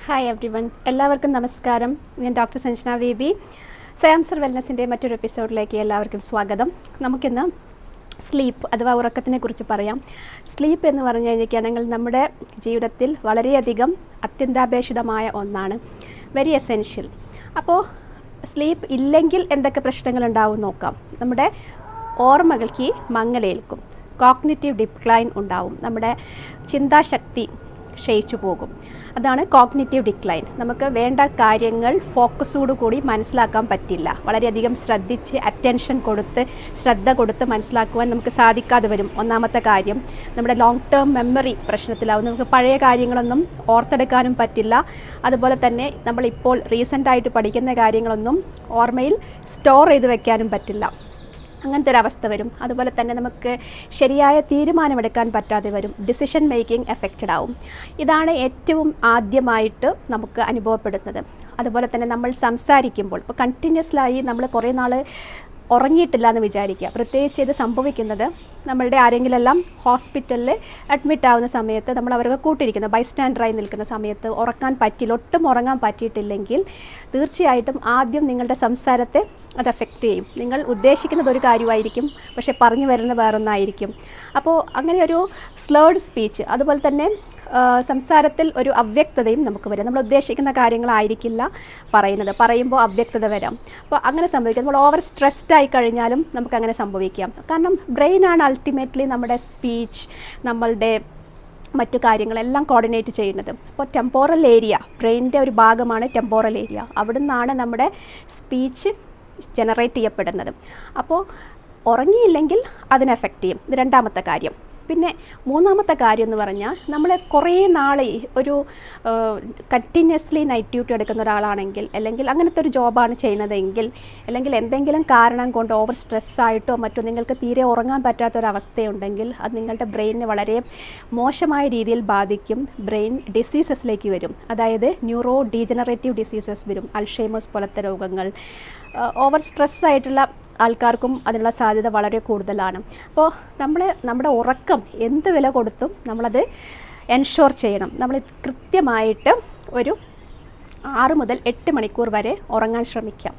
Hi every one, എല്ലാവർക്കും നമസ്കാരം. ഞാൻ ഡോക്ടർ സഞ്ജന വി ബി. സയാംസർ വെൽനസിൻ്റെ മറ്റൊരു എപ്പിസോഡിലേക്ക് എല്ലാവർക്കും സ്വാഗതം. നമുക്കിന്ന് സ്ലീപ്പ് അഥവാ ഉറക്കത്തിനെ കുറിച്ച് പറയാം. സ്ലീപ്പ് എന്ന് പറഞ്ഞു കഴിഞ്ഞിരിക്കുകയാണെങ്കിൽ നമ്മുടെ ജീവിതത്തിൽ വളരെയധികം അത്യന്താപേക്ഷിതമായ ഒന്നാണ്, വെരി എസെൻഷ്യൽ. അപ്പോൾ സ്ലീപ്പ് ഇല്ലെങ്കിൽ എന്തൊക്കെ പ്രശ്നങ്ങളുണ്ടാവും നോക്കാം. നമ്മുടെ ഓർമ്മകൾക്ക് മങ്ങലേൽക്കും, കോഗ്നിറ്റീവ് ഡിക്ലൈൻ ഉണ്ടാവും, നമ്മുടെ ചിന്താശക്തി ക്ഷയിച്ചു പോകും. അതാണ് കോഗ്നിറ്റീവ് ഡിക്ലൈൻ. നമുക്ക് വേണ്ട കാര്യങ്ങൾ ഫോക്കസോടുകൂടി മനസ്സിലാക്കാൻ പറ്റില്ല. വളരെയധികം ശ്രദ്ധിച്ച് അറ്റൻഷൻ കൊടുത്ത് ശ്രദ്ധ കൊടുത്ത് മനസ്സിലാക്കുവാൻ നമുക്ക് സാധിക്കാതെ വരും. ഒന്നാമത്തെ കാര്യം, നമ്മുടെ ലോങ് ടേം മെമ്മറി പ്രശ്നത്തിലാവും. നമുക്ക് പഴയ കാര്യങ്ങളൊന്നും ഓർത്തെടുക്കാനും പറ്റില്ല. അതുപോലെ തന്നെ നമ്മളിപ്പോൾ റീസെൻ്റായിട്ട് പഠിക്കുന്ന കാര്യങ്ങളൊന്നും ഓർമ്മയിൽ സ്റ്റോർ ചെയ്ത് വെക്കാനും പറ്റില്ല. അങ്ങനത്തെ ഒരു അവസ്ഥ വരും. അതുപോലെ തന്നെ നമുക്ക് ശരിയായ തീരുമാനമെടുക്കാൻ പറ്റാതെ വരും. ഡിസിഷൻ മേക്കിംഗ് എഫക്റ്റഡ് ആവും. ഇതാണ് ഏറ്റവും ആദ്യമായിട്ട് നമുക്ക് അനുഭവപ്പെടുന്നത്. അതുപോലെ തന്നെ നമ്മൾ സംസാരിക്കുമ്പോൾ ഇപ്പോൾ കണ്ടിന്യൂസ്ലായി നമ്മൾ കുറേ നാൾ ഉറങ്ങിയിട്ടില്ല എന്ന് വിചാരിക്കുക. പ്രത്യേകിച്ച് ഇത് സംഭവിക്കുന്നത് നമ്മളുടെ ആരെങ്കിലെല്ലാം ഹോസ്പിറ്റലിൽ അഡ്മിറ്റ് ആവുന്ന സമയത്ത് നമ്മൾ അവർക്ക് കൂട്ടിരിക്കുന്ന ബൈസ്റ്റാൻഡറായി നിൽക്കുന്ന സമയത്ത് ഉറക്കാൻ പറ്റില്ല, ഒട്ടും ഉറങ്ങാൻ പറ്റിയിട്ടില്ലെങ്കിൽ തീർച്ചയായിട്ടും ആദ്യം നിങ്ങളുടെ സംസാരത്തെ അത് എഫക്റ്റ് ചെയ്യും. നിങ്ങൾ ഉദ്ദേശിക്കുന്നത് ഒരു കാര്യമായിരിക്കും, പക്ഷേ പറഞ്ഞു വരുന്നത് വേറൊന്നായിരിക്കും. അപ്പോൾ അങ്ങനെ ഒരു സ്ലേർഡ് സ്പീച്ച്, അതുപോലെ തന്നെ സംസാരത്തിൽ ഒരു അവ്യക്തതയും നമുക്ക് വരും. നമ്മൾ ഉദ്ദേശിക്കുന്ന കാര്യങ്ങളായിരിക്കില്ല പറയുമ്പോൾ അവ്യക്തത വരാം. അപ്പോൾ അങ്ങനെ സംഭവിക്കാം. നമ്മൾ ഓവർ സ്ട്രെസ്ഡ് ആയി കഴിഞ്ഞാലും നമുക്കങ്ങനെ സംഭവിക്കാം. കാരണം ബ്രെയിനാണ് അൾട്ടിമേറ്റ്ലി നമ്മുടെ സ്പീച്ച്, നമ്മളുടെ മറ്റു കാര്യങ്ങളെല്ലാം കോർഡിനേറ്റ് ചെയ്യുന്നത്. അപ്പോൾ ടെമ്പോറൽ ഏരിയ, ബ്രെയിനിൻ്റെ ഒരു ഭാഗമാണ് ടെമ്പോറൽ ഏരിയ. അവിടെ നിന്നാണ് നമ്മുടെ സ്പീച്ച് ജനറേറ്റ് ചെയ്യപ്പെടുന്നത്. അപ്പോൾ ഉറങ്ങിയില്ലെങ്കിൽ അതിനെ എഫക്റ്റ് ചെയ്യും. ഇത് രണ്ടാമത്തെ കാര്യം. പിന്നെ മൂന്നാമത്തെ കാര്യം എന്ന് പറഞ്ഞാൽ, നമ്മൾ കുറേ നാൾ ഒരു കണ്ടിന്യൂസ്ലി നൈറ്റ് ഡ്യൂട്ടി എടുക്കുന്ന ഒരാളാണെങ്കിൽ, അല്ലെങ്കിൽ അങ്ങനത്തെ ഒരു ജോബാണ് ചെയ്യുന്നതെങ്കിൽ, അല്ലെങ്കിൽ എന്തെങ്കിലും കാരണം കൊണ്ട് ഓവർ സ്ട്രെസ്സായിട്ടോ മറ്റോ നിങ്ങൾക്ക് തീരെ ഉറങ്ങാൻ പറ്റാത്തൊരവസ്ഥയുണ്ടെങ്കിൽ അത് നിങ്ങളുടെ ബ്രെയിനിനെ വളരെ മോശമായ രീതിയിൽ ബാധിക്കും. ബ്രെയിൻ ഡിസീസസിലേക്ക് വരും. അതായത് ന്യൂറോ ഡീജനറേറ്റീവ് ഡിസീസസ് വരും, അൾഷൈമേഴ്സ് പോലത്തെ രോഗങ്ങൾ. ഓവർ സ്ട്രെസ്സായിട്ടുള്ള ആൾക്കാർക്കും അതിനുള്ള സാധ്യത വളരെ കൂടുതലാണ്. അപ്പോൾ നമ്മുടെ ഉറക്കം എന്ത് വില കൊടുത്തും നമ്മളത് എൻഷുർ ചെയ്യണം. നമ്മൾ കൃത്യമായിട്ട് ഒരു 6 മുതൽ 8 മണിക്കൂർ വരെ ഉറങ്ങാൻ ശ്രമിക്കാം.